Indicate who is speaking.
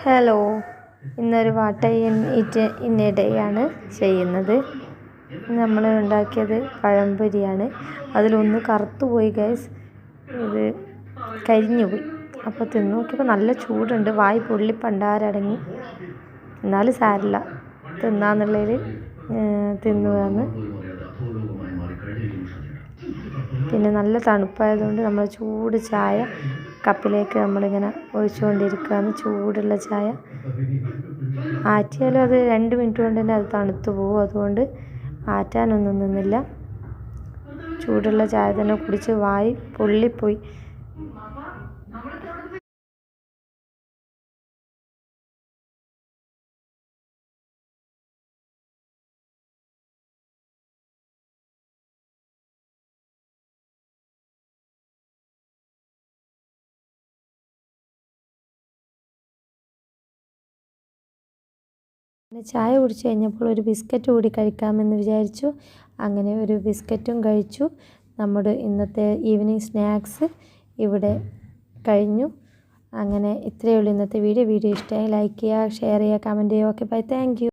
Speaker 1: Hello, ഇന്നൊരു what in A day ആണ് ചെയ്യുന്നത്. നമ്മൾ ഉണ്ടാക്കിയത് പഴംപൊരിയാണ്. അതിലൊന്ന് കറുത്തുപോയി ഗൈസ്, ഇത് കരിഞ്ഞു പോയി. അപ്പോൾ തിന്നു നോക്കിയപ്പോൾ നല്ല ചൂടുണ്ട്, വായി പൊള്ളി പണ്ടാരടങ്ങി. എന്നാലും സാരില്ല, തിന്നാന്നുള്ളതിൽ തിന്നുകയെന്ന്. പിന്നെ നല്ല തണുപ്പായതുകൊണ്ട് നമ്മൾ ചൂട് ചായ കപ്പിലേക്ക് നമ്മളിങ്ങനെ ഒഴിച്ചുകൊണ്ടിരിക്കുകയാണ്. ചൂടുള്ള ചായ ആറ്റിയാലും അത് 2 മിനിറ്റ് കൊണ്ട് തന്നെ അത് തണുത്തു പോകും. അതുകൊണ്ട് ആറ്റാനൊന്നും നിന്നില്ല, ചൂടുള്ള ചായ തന്നെ കുടിച്ച് വായി പൊള്ളിപ്പോയി. ചായ കുടിച്ച് കഴിഞ്ഞപ്പോൾ ഒരു ബിസ്ക്കറ്റ് കൂടി കഴിക്കാമെന്ന് വിചാരിച്ചു. അങ്ങനെ ഒരു ബിസ്ക്കറ്റും കഴിച്ചു. നമ്മുടെ ഇന്നത്തെ ഈവനിങ് സ്നാക്സ് ഇവിടെ കഴിഞ്ഞു. അങ്ങനെ ഇത്രയേ ഉള്ളൂ ഇന്നത്തെ വീഡിയോ. ഇഷ്ടമായി ലൈക്ക് ചെയ്യുക, ഷെയർ ചെയ്യുക, കമൻറ്റ് ചെയ്യുക. Okay, bye, thank U.